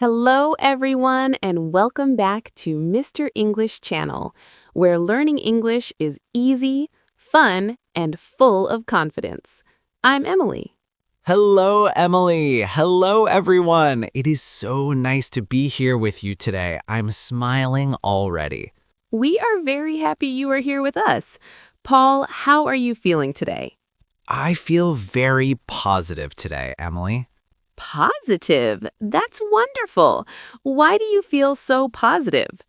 Hello, everyone, and welcome back to Mr. English Channel, where learning English is easy, fun, and full of confidence. I'm Emily. Hello, Emily. Hello, everyone. It is so nice to be here with you today. I'm smiling already. We are very happy you are here with us. Paul, how are you feeling today? I feel very positive today, Emily. Positive. That's wonderful. Why do you feel so positive?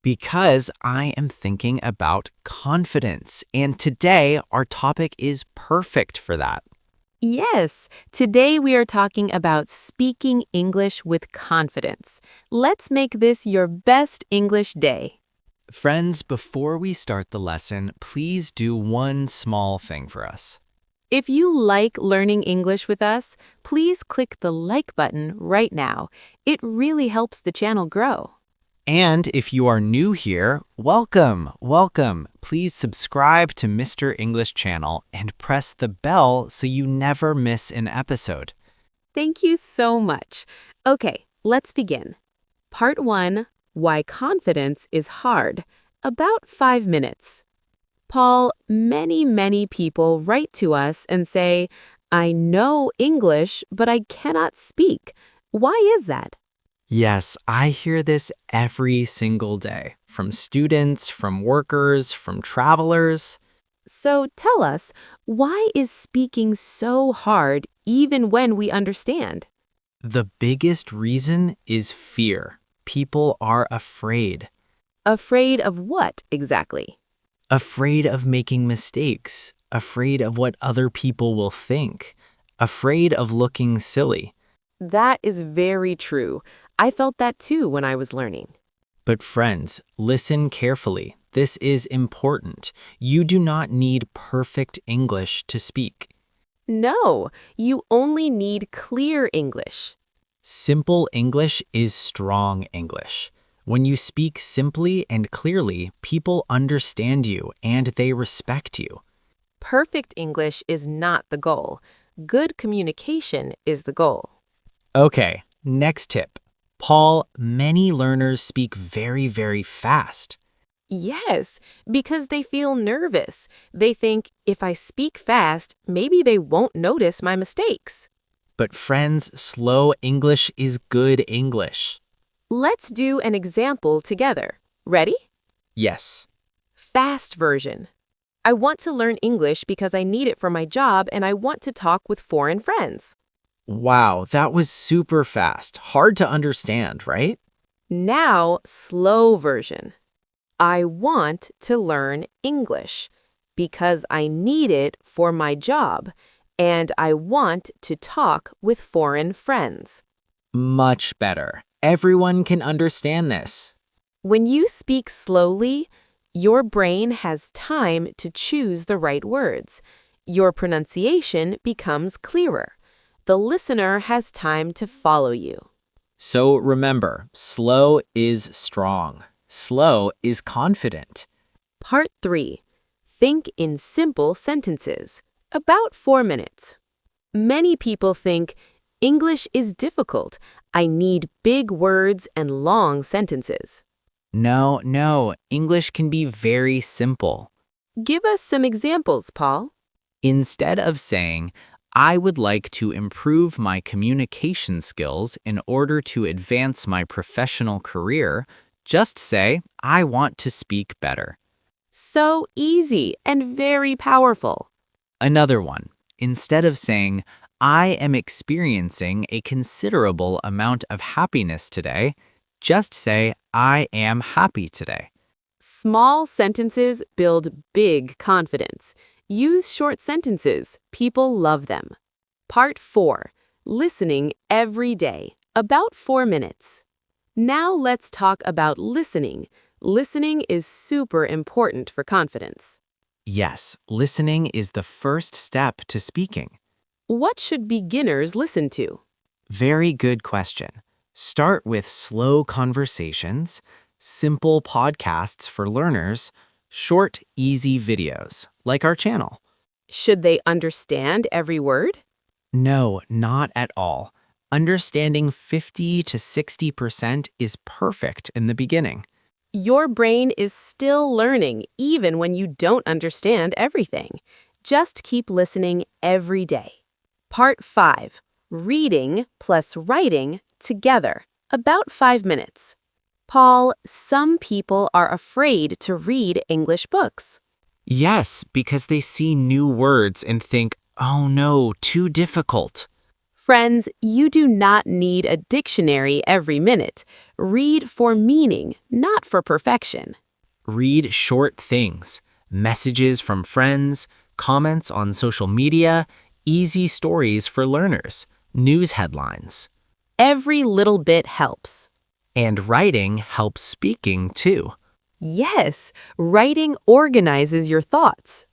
Because I am thinking about confidence, and today our topic is perfect for that. Yes, today we are talking about speaking English with confidence. Let's make this your best English day. Friends, before we start the lesson, please do one small thing for us. If you like learning English with us, please click the like button right now. It really helps the channel grow. And if you are new here, welcome. Please subscribe to Mr. English Channel and press the bell so you never miss an episode. Thank you so much. Okay, let's begin. Part 1, Why Confidence is Hard. About 5 minutes. Paul, many people write to us and say, I know English, but I cannot speak. Why is that? Yes, I hear this every single day from students, from workers, from travelers. So tell us, why is speaking so hard even when we understand? The biggest reason is fear. People are afraid. Afraid of what exactly? Afraid of making mistakes. Afraid of what other people will think. Afraid of looking silly. That is very true. I felt that too when I was learning. But friends, listen carefully. This is important. You do not need perfect English to speak. No, you only need clear English. Simple English is strong English. When you speak simply and clearly, people understand you and they respect you. Perfect English is not the goal. Good communication is the goal. Okay, next tip. Paul, many learners speak very fast. Yes, because they feel nervous. They think, if I speak fast, maybe they won't notice my mistakes. But friends, slow English is good English. Let's do an example together. Ready? Yes. Fast version. I want to learn English because I need it for my job and I want to talk with foreign friends. Wow, that was super fast. Hard to understand, right? Now, slow version. I want to learn English because I need it for my job and I want to talk with foreign friends. Much better. Everyone can understand this. When you speak slowly, your brain has time to choose the right words. Your pronunciation becomes clearer. The listener has time to follow you. So remember, slow is strong. Slow is confident. Part 3. Think in simple sentences. About 4 minutes. Many people think, English is difficult. I need big words and long sentences. No, English can be very simple. Give us some examples, Paul. Instead of saying, I would like to improve my communication skills in order to advance my professional career, just say, I want to speak better. So easy and very powerful. Another one. Instead of saying, I am experiencing a considerable amount of happiness today, just say, I am happy today. Small sentences build big confidence. Use short sentences. People love them. Part 4. Listening every day. About 4 minutes. Now let's talk about listening. Listening is super important for confidence. Yes, listening is the first step to speaking. What should beginners listen to? Very good question. Start with slow conversations, simple podcasts for learners, short, easy videos, like our channel. Should they understand every word? No, not at all. Understanding 50 to 60% is perfect in the beginning. Your brain is still learning even when you don't understand everything. Just keep listening every day. Part 5. Reading plus writing together. About 5 minutes. Paul, some people are afraid to read English books. Yes, because they see new words and think, oh no, too difficult. Friends, you do not need a dictionary every minute. Read for meaning, not for perfection. Read short things, messages from friends, comments on social media, easy stories for learners, news headlines. Every little bit helps. And writing helps speaking too. Yes, writing organizes your thoughts.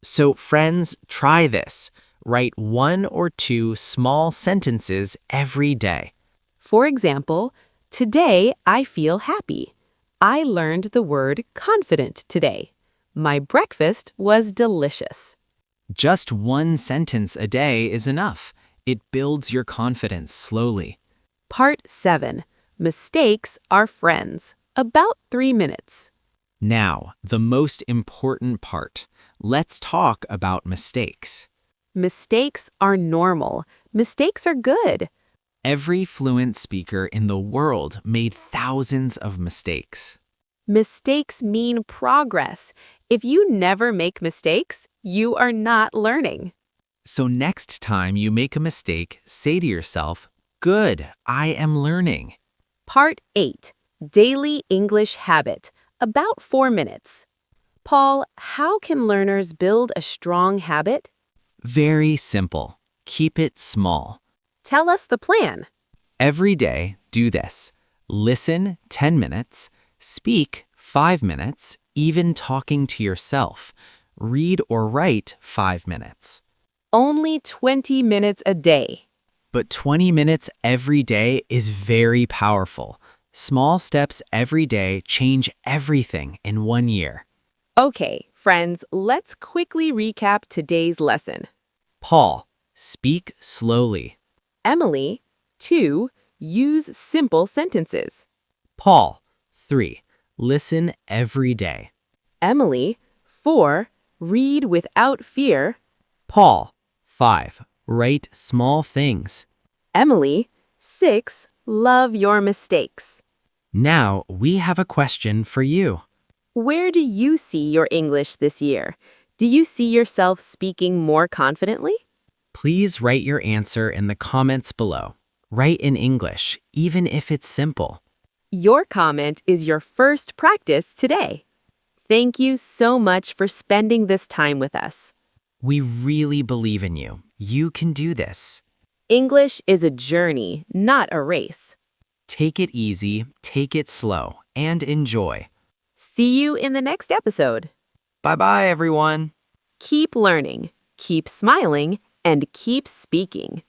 So friends, try this. Write 1 or 2 small sentences every day. For example, today I feel happy. I learned the word confident today. My breakfast was delicious. Just 1 sentence a day is enough. It builds your confidence slowly. Part 7. Mistakes are friends. About 3 minutes. Now, the most important part. Let's talk about mistakes. Mistakes are normal. Mistakes are good. Every fluent speaker in the world made thousands of mistakes. Mistakes mean progress. If you never make mistakes, you are not learning. So next time you make a mistake, say to yourself, good, I am learning. Part 8. Daily English Habit. About 4 minutes. Paul, how can learners build a strong habit? Very simple. Keep it small. Tell us the plan. Every day, do this. Listen 10 minutes, speak 5 minutes, even talking to yourself. Read or write 5 minutes. Only 20 minutes a day. But 20 minutes every day is very powerful. Small steps every day change everything in 1 year. Okay, friends, let's quickly recap today's lesson. Paul, speak slowly. Emily, 2. Use simple sentences. Paul, 3. Listen every day. Emily, 4. Read without fear. Paul, 5. Write small things. Emily, 6. Love your mistakes. Now we have a question for you. Where do you see your English this year? Do you see yourself speaking more confidently? Please write your answer in the comments below. Write in English, even if it's simple. Your comment is your first practice today. Thank you so much for spending this time with us. We really believe in you. You can do this. English is a journey, not a race. Take it easy, take it slow, and enjoy. See you in the next episode. Bye-bye, everyone. Keep learning, keep smiling, and keep speaking.